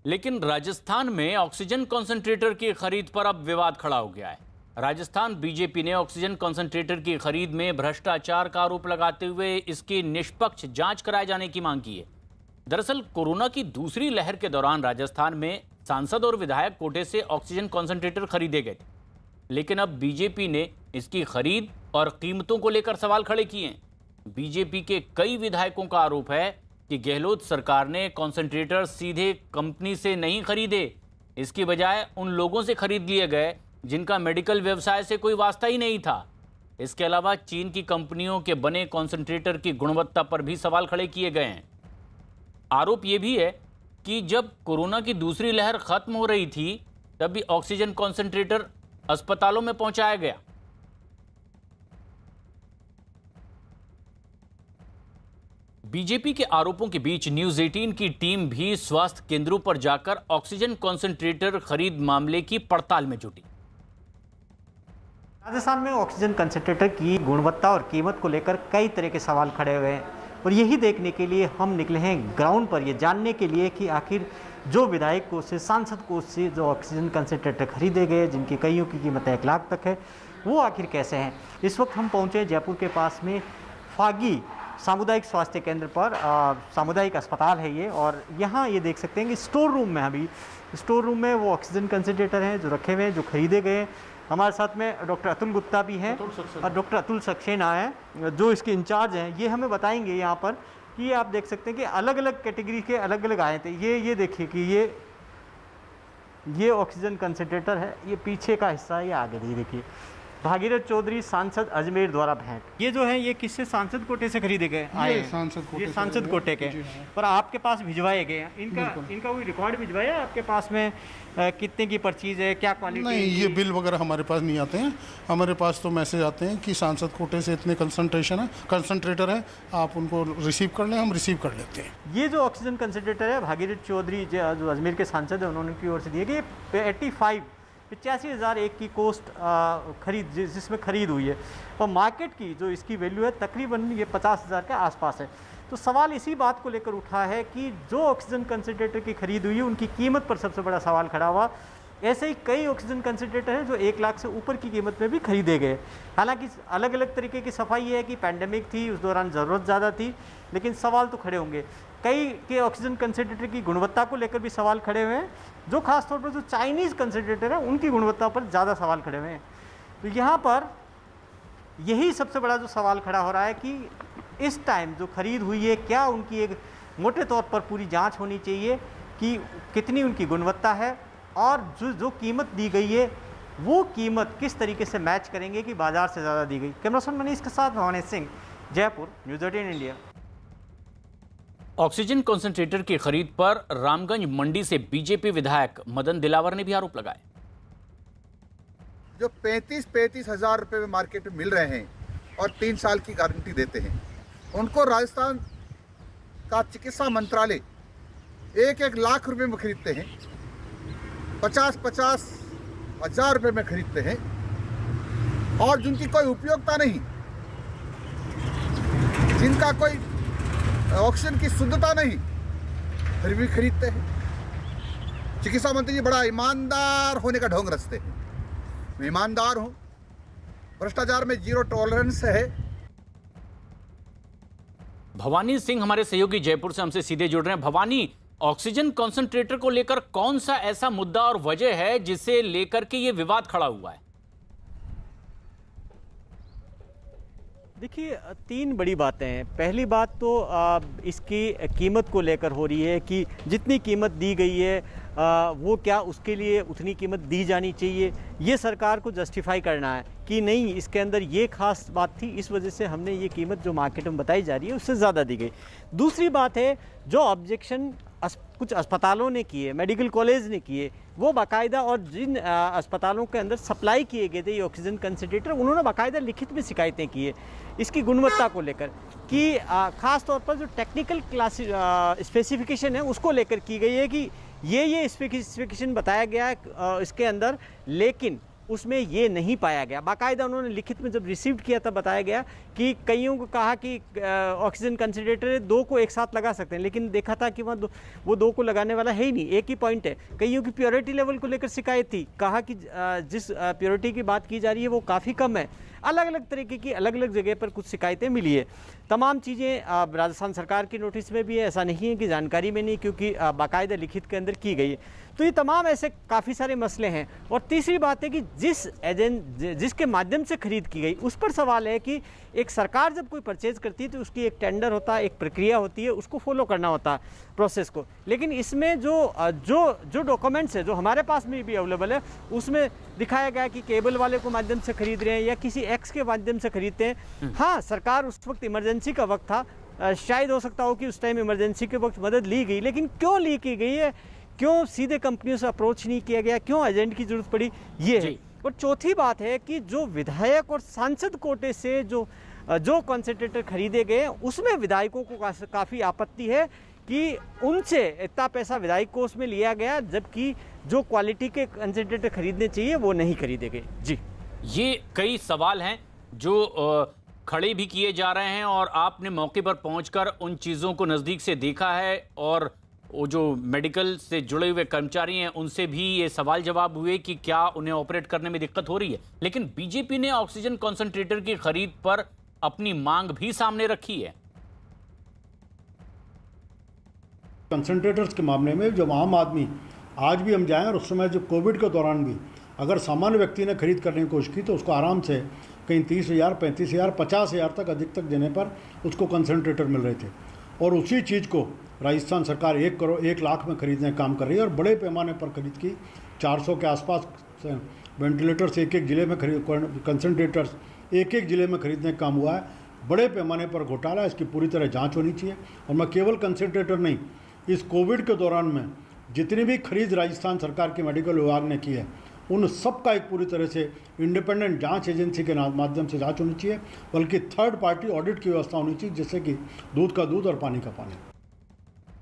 लेकिन राजस्थान में ऑक्सीजन कॉन्सेंट्रेटर की खरीद पर अब विवाद खड़ा हो गया है। राजस्थान बीजेपी ने ऑक्सीजन कॉन्सेंट्रेटर की खरीद में भ्रष्टाचार का आरोप लगाते हुए इसकी निष्पक्ष जांच कराए जाने की मांग की है। दरअसल कोरोना की दूसरी लहर के दौरान राजस्थान में सांसद और विधायक कोटे से ऑक्सीजन कॉन्सेंट्रेटर खरीदे गए थे, लेकिन अब बीजेपी ने इसकी खरीद और कीमतों को लेकर सवाल खड़े किए हैं। बीजेपी के कई विधायकों का आरोप है कि गहलोत सरकार ने कॉन्सेंट्रेटर सीधे कंपनी से नहीं खरीदे, इसकी बजाय उन लोगों से खरीद लिए गए जिनका मेडिकल व्यवसाय से कोई वास्ता ही नहीं था। इसके अलावा चीन की कंपनियों के बने कॉन्सेंट्रेटर की गुणवत्ता पर भी सवाल खड़े किए गए हैं। आरोप यह भी है कि जब कोरोना की दूसरी लहर खत्म हो रही थी तब भी ऑक्सीजन कॉन्सेंट्रेटर अस्पतालों में पहुंचाया गया। बीजेपी के आरोपों के बीच न्यूज 18 की टीम भी स्वास्थ्य केंद्रों पर जाकर ऑक्सीजन कॉन्सेंट्रेटर खरीद मामले की पड़ताल में जुटी। राजस्थान में ऑक्सीजन कंसंट्रेटर की गुणवत्ता और कीमत को लेकर कई तरह के सवाल खड़े हुए हैं और यही देखने के लिए हम निकले हैं ग्राउंड पर, ये जानने के लिए कि आखिर जो विधायक कोष से, सांसद कोष से जो ऑक्सीजन कंसंट्रेटर खरीदे गए, जिनकी कईयों की कीमत 1 लाख तक है, वो आखिर कैसे हैं। इस वक्त हम पहुँचे जयपुर के पास में फागी सामुदायिक स्वास्थ्य केंद्र पर, सामुदायिक अस्पताल है ये, और यहाँ ये देख सकते हैं कि स्टोर रूम में, अभी स्टोर रूम में वो ऑक्सीजन कंसंट्रेटर हैं जो रखे हुए हैं, जो खरीदे गए हैं। हमारे साथ में डॉक्टर अतुल गुप्ता भी हैं और डॉक्टर अतुल सक्सेना हैं जो इसके इंचार्ज हैं। ये हमें बताएंगे यहाँ पर कि आप देख सकते हैं कि अलग अलग कैटेगरी के अलग अलग आए थे। ये देखिए कि ये ऑक्सीजन कंसंट्रेटर है, ये पीछे का हिस्सा है, ये आगे देखिए। भागीरथ चौधरी सांसद अजमेर द्वारा भेंट। ये जो है ये किससे, सांसद कोटे से खरीदे गए आए, सांसद कोटे के, पर आपके पास भिजवाए गए हैं। इनका कोई रिकॉर्ड भिजवाया आपके पास में, कितने की परचेज है, क्या क्वालिटी? नहीं, ये बिल वगैरह हमारे पास नहीं आते हैं। हमारे पास तो मैसेज आते हैं कि सांसद कोटे से इतने कंसंट्रेटर है, आप उनको रिसीव कर लें, हम रिसीव कर लेते हैं। ये जो ऑक्सीजन कंसंट्रेटर है भागीरथ चौधरी जो अजमेर के सांसद है, उन्होंने की ओर से दिए गए 85,001 की कॉस्ट खरीद, जिसमें खरीद हुई है, और मार्केट की जो इसकी वैल्यू है तकरीबन ये 50,000 के आसपास है। तो सवाल इसी बात को लेकर उठा है कि जो ऑक्सीजन कंसंट्रेटर की खरीद हुई है उनकी कीमत पर सबसे बड़ा सवाल खड़ा हुआ। ऐसे ही कई ऑक्सीजन कंसंट्रेटर हैं जो 1 लाख से ऊपर की कीमत में भी खरीदे गए। हालांकि अलग अलग तरीके की सफाई है कि पैंडेमिक थी, उस दौरान ज़रूरत ज़्यादा थी, लेकिन सवाल तो खड़े होंगे। कई के ऑक्सीजन कंसंट्रेटर की गुणवत्ता को लेकर भी सवाल खड़े हुए हैं, जो खासतौर पर जो चाइनीज़ कंसंट्रेटर है उनकी गुणवत्ता पर ज़्यादा सवाल खड़े हुए हैं। तो यहाँ पर यही सबसे बड़ा जो सवाल खड़ा हो रहा है कि इस टाइम जो खरीद हुई है, क्या उनकी एक मोटे तौर पर पूरी जांच होनी चाहिए कि कितनी उनकी गुणवत्ता है, और जो कीमत दी गई है वो कीमत किस तरीके से मैच करेंगे कि बाजार से ज़्यादा दी गई। कैमरामैन मनीष के साथ Bhavani Singh, Jaipur, news 18 India. Oxygen concentrator की खरीद पर रामगंज मंडी से बीजेपी विधायक मदन दिलावर ने भी आरोप लगाए। जो 35 हज़ार रुपये में मार्केट में मिल रहे हैं और 3 साल की गारंटी देते हैं, उनको राजस्थान का चिकित्सा मंत्रालय 1-1 लाख रुपए में खरीदते हैं, 50-50 हज़ार रुपये में खरीदते हैं, और जिनकी कोई उपयोगिता नहीं, जिनका कोई ऑक्सीजन की शुद्धता नहीं, फिर भी खरीदते हैं। चिकित्सा मंत्री जी बड़ा ईमानदार होने का ढोंग रचते हैं। मैं ईमानदार हूँ, भ्रष्टाचार में 0 टॉलरेंस है। भवानी सिंह हमारे सहयोगी जयपुर से हमसे सीधे जुड़ रहे हैं। भवानी, ऑक्सीजन कॉन्सेंट्रेटर को लेकर कौन सा ऐसा मुद्दा और वजह है जिसे लेकर के ये विवाद खड़ा हुआ है? देखिए, 3 बड़ी बातें हैं। पहली बात तो इसकी कीमत को लेकर हो रही है कि जितनी कीमत दी गई है वो क्या उसके लिए उतनी कीमत दी जानी चाहिए, ये सरकार को जस्टिफाई करना है कि नहीं, इसके अंदर ये खास बात थी, इस वजह से हमने ये कीमत जो मार्केट में बताई जा रही है उससे ज़्यादा दी गई। दूसरी बात है जो ऑब्जेक्शन कुछ अस्पतालों ने किए, मेडिकल कॉलेज ने किए, वो बाकायदा, और जिन अस्पतालों के अंदर सप्लाई किए गए थे ये ऑक्सीजन कंसनट्रेटर, उन्होंने बाकायदा लिखित में शिकायतें की है इसकी गुणवत्ता को लेकर कि ख़ास तौर पर जो टेक्निकल क्लास स्पेसिफिकेशन है उसको लेकर की गई है कि ये स्पेसिफिकेशन बताया गया है इसके अंदर, लेकिन उसमें ये नहीं पाया गया। बाकायदा उन्होंने लिखित में जब रिसीव किया तब बताया गया कि कईयों को कहा कि ऑक्सीजन कंसनट्रेटर 2 को एक साथ लगा सकते हैं, लेकिन देखा था कि वहाँ वो 2 को लगाने वाला है ही नहीं, एक ही पॉइंट है। कईयों की प्योरिटी लेवल को लेकर शिकायत थी, कहा कि जिस प्योरिटी की बात की जा रही है वो काफ़ी कम है। अलग अलग तरीके की अलग अलग जगह पर कुछ शिकायतें मिली है। तमाम चीज़ें राजस्थान सरकार की नोटिस में भी है, ऐसा नहीं है कि जानकारी में नहीं, क्योंकि बाकायदा लिखित के अंदर की गई है। तो ये तमाम ऐसे काफ़ी सारे मसले हैं। और तीसरी बात है कि जिसके माध्यम से खरीद की गई उस पर सवाल है कि एक सरकार जब कोई परचेज करती है तो उसकी एक टेंडर होता है, एक प्रक्रिया होती है, उसको फॉलो करना होता है प्रोसेस को। लेकिन इसमें जो डॉक्यूमेंट्स है जो हमारे पास में भी अवेलेबल है उसमें दिखाया गया कि केबल वाले को माध्यम से खरीद रहे हैं या किसी एक्स के माध्यम से खरीदते हैं। हाँ, सरकार उस वक्त इमरजेंसी का वक्त था, शायद हो सकता हो कि उस टाइम इमरजेंसी के वक्त मदद ली गई, लेकिन क्यों ली की गई है, क्यों सीधे कंपनियों से अप्रोच नहीं किया गया, क्यों एजेंट की जरूरत पड़ी, ये है। और चौथी बात है कि जो विधायक और सांसद कोटे से जो कंसंट्रेटर खरीदे गए उसमें विधायकों को काफ़ी आपत्ति है कि उनसे इतना पैसा विधायक कोष में लिया गया, जबकि जो क्वालिटी के कंसंट्रेटर खरीदने चाहिए वो नहीं खरीदे गए। जी, ये कई सवाल हैं जो खड़े भी किए जा रहे हैं और आपने मौके पर पहुंचकर उन चीज़ों को नज़दीक से देखा है और वो जो मेडिकल से जुड़े हुए कर्मचारी हैं उनसे भी ये सवाल जवाब हुए कि क्या उन्हें ऑपरेट करने में दिक्कत हो रही है। लेकिन बीजेपी ने ऑक्सीजन कॉन्सेंट्रेटर की खरीद पर अपनी मांग भी सामने रखी है। कंसंट्रेटर्स के मामले में जब आम आदमी आज भी हम जाएं और उस समय जब कोविड के दौरान भी अगर सामान्य व्यक्ति ने खरीद करने की कोशिश की तो उसको आराम से कहीं 30,000, 35,000, 50,000 तक अधिक तक देने पर उसको कंसंट्रेटर मिल रहे थे। और उसी चीज़ को राजस्थान सरकार 1 लाख में खरीदने का काम कर रही है और बड़े पैमाने पर खरीद की। 400 के आसपास वेंटिलेटर्स एक ज़िले में कंसंट्रेटर्स एक ज़िले में खरीदने का काम हुआ है। बड़े पैमाने पर घोटाला, इसकी पूरी तरह जांच होनी चाहिए। और मैं केवल कंसंट्रेटर नहीं, इस कोविड के दौरान में जितनी भी खरीद राजस्थान सरकार के मेडिकल विभाग ने की है उन सब का एक पूरी तरह से इंडिपेंडेंट जांच एजेंसी के माध्यम से जांच होनी चाहिए, बल्कि थर्ड पार्टी ऑडिट की व्यवस्था होनी चाहिए, जिससे कि दूध का दूध और पानी का पानी।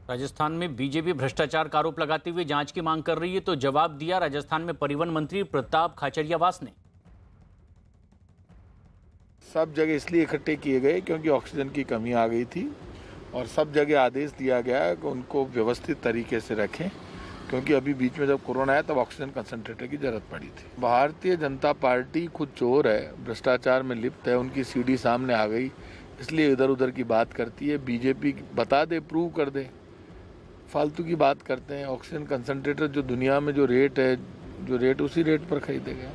राजस्थान में बीजेपी भ्रष्टाचार का आरोप लगाते हुए जांच की मांग कर रही है, तो जवाब दिया राजस्थान में परिवहन मंत्री प्रताप खाचरियावास ने। सब जगह इसलिए इकट्ठे किए गए क्योंकि ऑक्सीजन की कमी आ गई थी और सब जगह आदेश दिया गया कि उनको व्यवस्थित तरीके से रखें, क्योंकि अभी बीच में जब कोरोना आया तब ऑक्सीजन कंसंट्रेटर की जरूरत पड़ी थी। भारतीय जनता पार्टी खुद चोर है, भ्रष्टाचार में लिप्त है, उनकी सीडी सामने आ गई, इसलिए इधर उधर की बात करती है। बीजेपी बता दे, प्रूव कर दे, फालतू की बात करते हैं। ऑक्सीजन कंसंट्रेटर जो दुनिया में जो रेट उसी रेट पर खरीदे गए।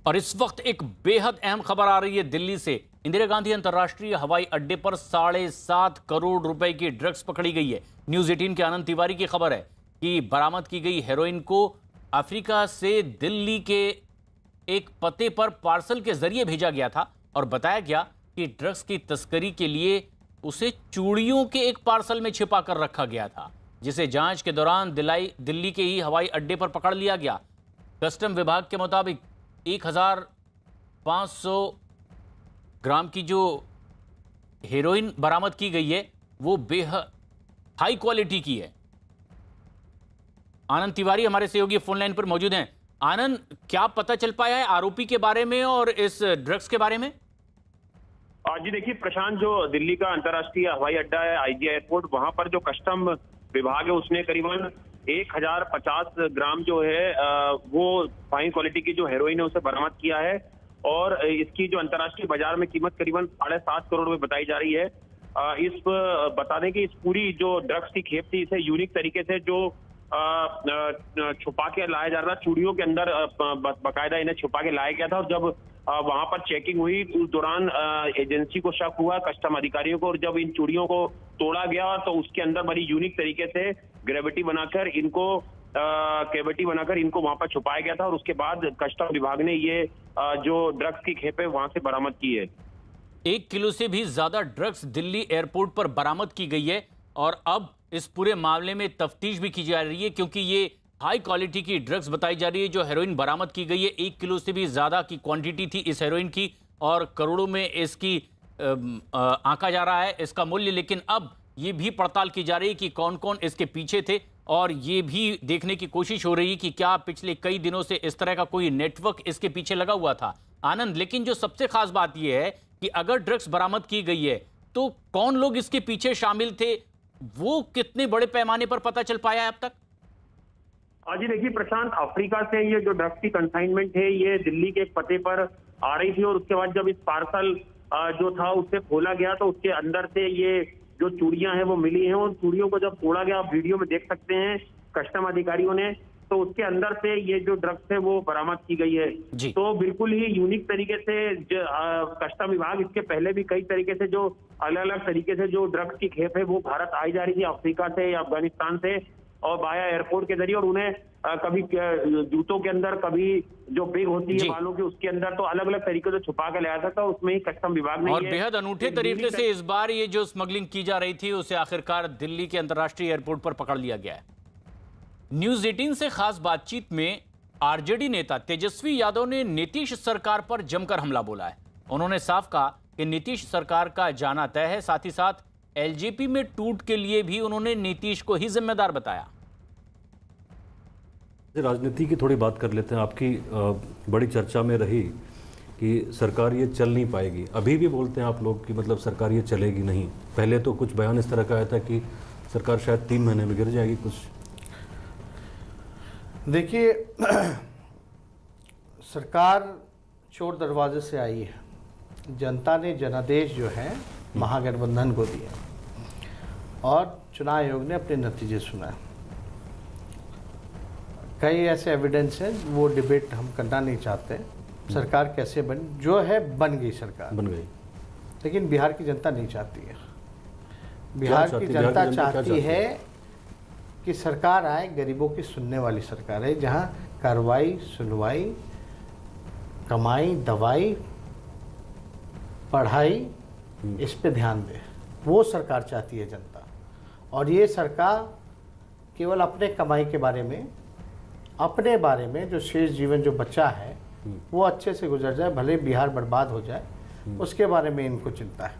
और इस वक्त एक बेहद अहम खबर आ रही है दिल्ली से। इंदिरा गांधी अंतर्राष्ट्रीय हवाई अड्डे पर 7.5 करोड़ रुपए की ड्रग्स पकड़ी गई है। न्यूज 18 के आनंद तिवारी की खबर है कि बरामद की गई हेरोइन को अफ्रीका से दिल्ली के एक पते पर पार्सल के जरिए भेजा गया था और बताया गया कि ड्रग्स की तस्करी के लिए उसे चूड़ियों के एक पार्सल में छिपा कर रखा गया था, जिसे जांच के दौरान दिल्ली के ही हवाई अड्डे पर पकड़ लिया गया। कस्टम विभाग के मुताबिक 1,500 ग्राम की जो हेरोइन बरामद की गई है वो बेहद हाई क्वालिटी की है। आनंद तिवारी हमारे सहयोगी फोन लाइन पर मौजूद हैं। आनंद, क्या पता चल पाया है आरोपी के बारे में और इस ड्रग्स के बारे में? जी देखिए प्रशांत, जो दिल्ली का अंतर्राष्ट्रीय हवाई अड्डा है आईजी एयरपोर्ट, वहां पर जो कस्टम विभाग है उसने करीबन 1,050 ग्राम जो है वो फाइन क्वालिटी की जो हेरोइन है उसे बरामद किया है और इसकी जो अंतर्राष्ट्रीय बाजार में कीमत करीबन 7.5 करोड़ रुपए बताई जा रही है। बता दें कि इस पूरी जो ड्रग्स की खेप थी इसे यूनिक तरीके से जो छुपा के लाया जा रहा था, चूड़ियों के अंदर बाकायदा इन्हें छुपा के लाया गया था। और जब वहां पर चेकिंग हुई उस दौरान एजेंसी को शक हुआ, कस्टम अधिकारियों को, और जब इन चूड़ियों को तोड़ा गया तो उसके अंदर बड़ी यूनिक तरीके से ग्रेविटी बनाकर इनको वहां पर छुपाया गया था और उसके बाद कस्टम विभाग ने ये जो ड्रग्स की खेपें वहां से बरामद की है। 1 किलो से भी ज्यादा ड्रग्स दिल्ली एयरपोर्ट पर बरामद की गई है। और अब इस पूरे मामले में तफ्तीश भी की जा रही है, क्योंकि ये हाई क्वालिटी की ड्रग्स बताई जा रही है। जो हेरोइन बरामद की गई है 1 किलो से भी ज़्यादा की क्वांटिटी थी इस हेरोइन की, और करोड़ों में इसकी आंका जा रहा है इसका मूल्य। लेकिन अब ये भी पड़ताल की जा रही है कि कौन कौन इसके पीछे थे, और ये भी देखने की कोशिश हो रही है कि क्या पिछले कई दिनों से इस तरह का कोई नेटवर्क इसके पीछे लगा हुआ था। आनंद, लेकिन जो सबसे खास बात यह है कि अगर ड्रग्स बरामद की गई है तो कौन लोग इसके पीछे शामिल थे, वो कितने बड़े पैमाने पर पता चल पाया है अब तक? जी देखिए प्रशांत, अफ्रीका से ये जो ड्रग्स की कंसाइनमेंट है ये दिल्ली के एक पते पर आ रही थी, और उसके बाद जब इस पार्सल जो था उससे खोला गया तो उसके अंदर से ये जो चूड़ियां हैं वो मिली हैं, और चूड़ियों को जब तोड़ा गया, आप वीडियो में देख सकते हैं कस्टम अधिकारियों ने, तो उसके अंदर से ये जो ड्रग्स है वो बरामद की गई है। तो बिल्कुल ही यूनिक तरीके से कस्टम विभाग इसके पहले भी कई तरीके से जो अलग अलग तरीके से जो ड्रग्स की खेप है वो भारत आई जा रही थी अफ्रीका से या अफगानिस्तान से, और बाया एयरपोर्ट के जरिए, और उन्हें कभी जूतों के अंदर, कभी जो बैग होती है बालों की उसके अंदर, तो अलग अलग तरीके से छुपा के लाया था, उसमें ही कस्टम विभाग ने और बेहद अनूठे तरीके से इस बार ये जो स्मगलिंग की जा रही थी उसे आखिरकार दिल्ली के अंतर्राष्ट्रीय एयरपोर्ट पर पकड़ लिया गया है। न्यूज 18 से खास बातचीत में आरजेडी नेता तेजस्वी यादव ने नीतीश सरकार पर जमकर हमला बोला है। उन्होंने साफ कहा कि नीतीश सरकार का जाना तय है, साथ ही साथ एलजेपी में टूट के लिए भी उन्होंने नीतीश को ही जिम्मेदार बताया। राजनीति की थोड़ी बात कर लेते हैं। आपकी बड़ी चर्चा में रही कि सरकार ये चल नहीं पाएगी, अभी भी बोलते हैं आप लोग कि मतलब सरकार ये चलेगी नहीं। पहले तो कुछ बयान इस तरह का आया था कि सरकार शायद 3 महीने में गिर जाएगी। कुछ देखिए, सरकार चोर दरवाजे से आई है। जनता ने जनादेश जो है महागठबंधन को दिया, और चुनाव आयोग ने अपने नतीजे सुनाए। कई ऐसे एविडेंस हैं, वो डिबेट हम करना नहीं चाहते। सरकार कैसे बनी, जो है बन गई, सरकार बन गई, लेकिन बिहार की जनता नहीं चाहती है। बिहार की जनता चाहती है कि सरकार आए गरीबों की सुनने वाली सरकार है, जहां कार्रवाई, सुनवाई, कमाई, दवाई, पढ़ाई, इस पे ध्यान दे। वो सरकार चाहती है जनता। और ये सरकार केवल अपने कमाई के बारे में, अपने बारे में, जो शेष जीवन जो बचा है वो अच्छे से गुजर जाए, भले बिहार बर्बाद हो जाए, उसके बारे में इनको चिंता है।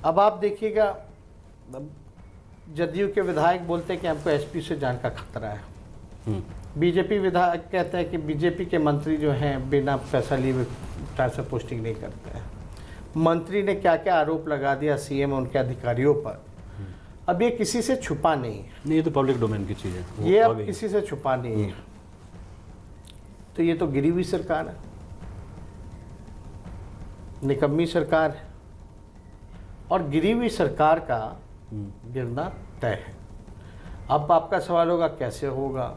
अब आप देखिएगा, जदयू के विधायक बोलते हैं कि हमको एसपी से जान का खतरा है। बीजेपी विधायक कहते हैं कि बीजेपी के मंत्री जो हैं बिना पैसा लिए ट्रांसफर पोस्टिंग नहीं करते हैं। मंत्री ने क्या क्या आरोप लगा दिया सीएम उनके अधिकारियों पर। अब ये किसी से छुपा नहीं है। नहीं, ये तो पब्लिक डोमेन की चीज़ है, ये अब किसी से छुपा नहीं है। तो ये तो गिरी हुई सरकार है, निकम्मी सरकार है, और गिरी हुई सरकार का गिरना तय है। अब आपका सवाल होगा कैसे होगा,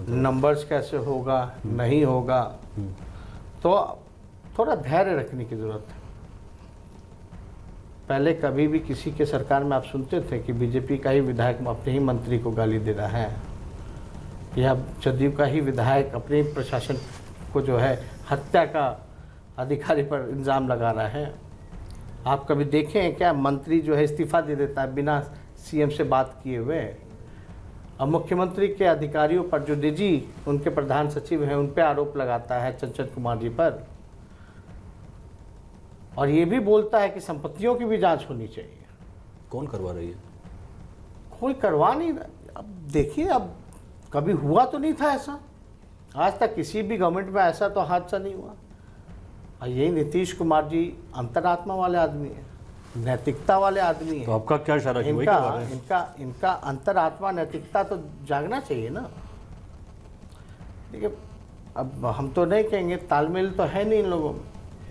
नंबर्स कैसे होगा, नहीं होगा, तो थोड़ा धैर्य रखने की जरूरत है। पहले कभी भी किसी के सरकार में आप सुनते थे कि बीजेपी का ही विधायक अपने ही मंत्री को गाली दे रहा है, या जदयू का ही विधायक अपने प्रशासन को जो है हत्या का अधिकारी पर इल्ज़ाम लगा रहा है। आप कभी देखे हैं क्या मंत्री जो है इस्तीफा दे देता है बिना सीएम से बात किए हुए? अब मुख्यमंत्री के अधिकारियों पर, जो डीजी उनके प्रधान सचिव हैं, उन पर आरोप लगाता है चंचल कुमार जी पर, और ये भी बोलता है कि संपत्तियों की भी जांच होनी चाहिए। कौन करवा रही है? कोई करवा नहीं रहा। अब देखिए, अब कभी हुआ तो नहीं था ऐसा, आज तक किसी भी गवर्नमेंट में ऐसा तो हादसा नहीं हुआ। और यही नीतीश कुमार जी अंतरात्मा वाले आदमी है, नैतिकता वाले आदमी है। तो आपका क्या इशारा है? इनका अंतरात्मा, नैतिकता तो जागना चाहिए ना। देखिए, अब हम तो नहीं कहेंगे, तालमेल तो है नहीं इन लोगों में।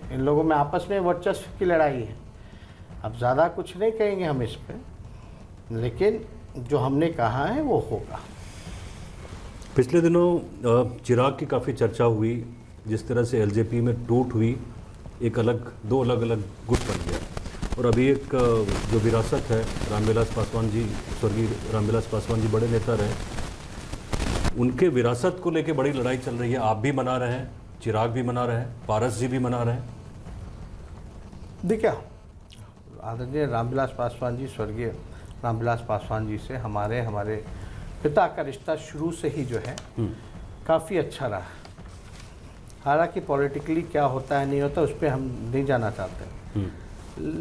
इन लोगों में आपस में वर्चस्व की लड़ाई है। अब ज़्यादा कुछ नहीं कहेंगे हम इस पे, लेकिन जो हमने कहा है वो होगा। पिछले दिनों चिराग की काफ़ी चर्चा हुई, जिस तरह से एलजेपी में टूट हुई, एक अलग, 2 अलग अलग गुट बन गया। और अभी एक जो विरासत है, रामविलास पासवान जी, स्वर्गीय रामविलास पासवान जी बड़े नेता रहे, उनके विरासत को लेकर बड़ी लड़ाई चल रही है। आप भी मना रहे हैं, चिराग भी मना रहे हैं, पारस जी भी मना रहे हैं। देखिए, आदरणीय रामविलास पासवान जी स्वर्गीय रामविलास पासवान जी से हमारे पिता का रिश्ता शुरू से ही जो है काफ़ी अच्छा रहा। हालांकि पॉलिटिकली क्या होता है नहीं होता उस पर हम नहीं जाना चाहते,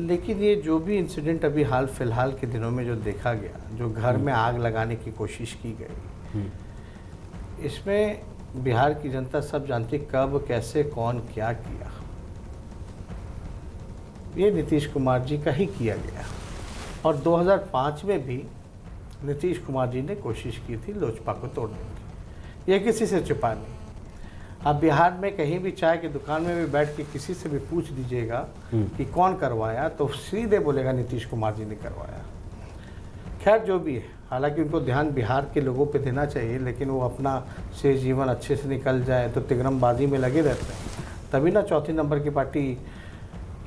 लेकिन ये जो भी इंसिडेंट अभी हाल फिलहाल के दिनों में जो देखा गया, जो घर में आग लगाने की कोशिश की गई, इसमें बिहार की जनता सब जानती कब कैसे कौन क्या किया। ये नीतीश कुमार जी का ही किया गया और 2005 में भी नीतीश कुमार जी ने कोशिश की थी लोजपा को तोड़ने की। ये किसी से छुपा नहीं। आप बिहार में कहीं भी चाय की दुकान में भी बैठ के किसी से भी पूछ दीजिएगा कि कौन करवाया, तो सीधे बोलेगा नीतीश कुमार जी ने करवाया। खैर जो भी है, हालांकि उनको ध्यान बिहार के लोगों पे देना चाहिए, लेकिन वो अपना से जीवन अच्छे से निकल जाए तो तिगरमबाजी में लगे रहते हैं। तभी ना चौथी नंबर की पार्टी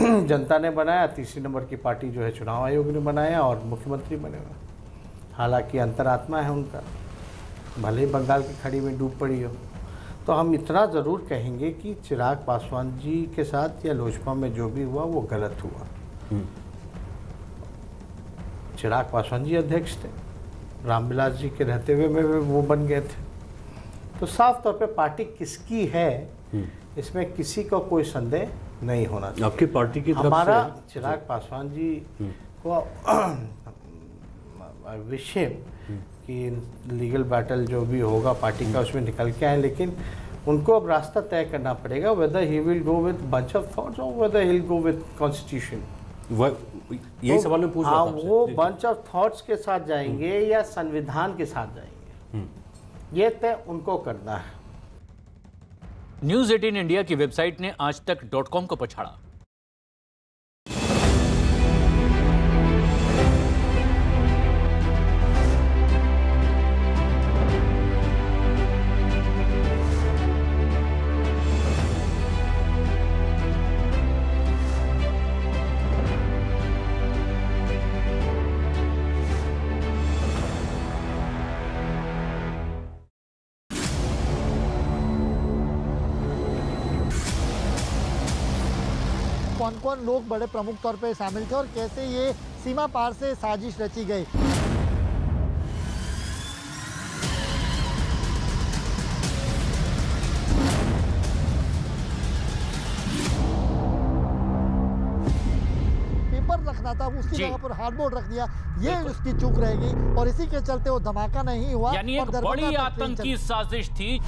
जनता ने बनाया, तीसरी नंबर की पार्टी जो है चुनाव आयोग ने बनाया और मुख्यमंत्री बने हुए। हालांकि अंतरात्मा है उनका, भले ही बंगाल की खाड़ी में डूब पड़ी हो। तो हम इतना ज़रूर कहेंगे कि चिराग पासवान जी के साथ या लोजपा में जो भी हुआ वो गलत हुआ। चिराग पासवान जी अध्यक्ष थे, रामविलास जी के रहते हुए में वो बन गए थे। तो साफ तौर पे पार्टी किसकी है इसमें किसी को कोई संदेह नहीं होना चाहिए। आपकी पार्टी की तरफ हमारा से चिराग पासवान जी को विषय कि लीगल बैटल जो भी होगा पार्टी का उसमें निकल के आए, लेकिन उनको अब रास्ता तय करना पड़ेगा, whether he will go with bunch of thoughts और whether he will go with constitution. यही सवाल मैं पूछ रहा था। वो बंच ऑफ थॉट्स के साथ जाएंगे या संविधान के साथ जाएंगे, ये तय उनको करना है। न्यूज 18 इंडिया की वेबसाइट ने आज तक.com को पछाड़ा। कौन कौन लोग बड़े प्रमुख तौर पे शामिल थे और कैसे ये सीमा पार से साजिश रची गई। पेपर रखना था, उसकी जगह पर हार्डबोर्ड रख दिया, ये उसकी चूक रहेगी और इसी के चलते वो धमाका नहीं हुआ। यानी एक बड़ी आतंकी साजिश थी।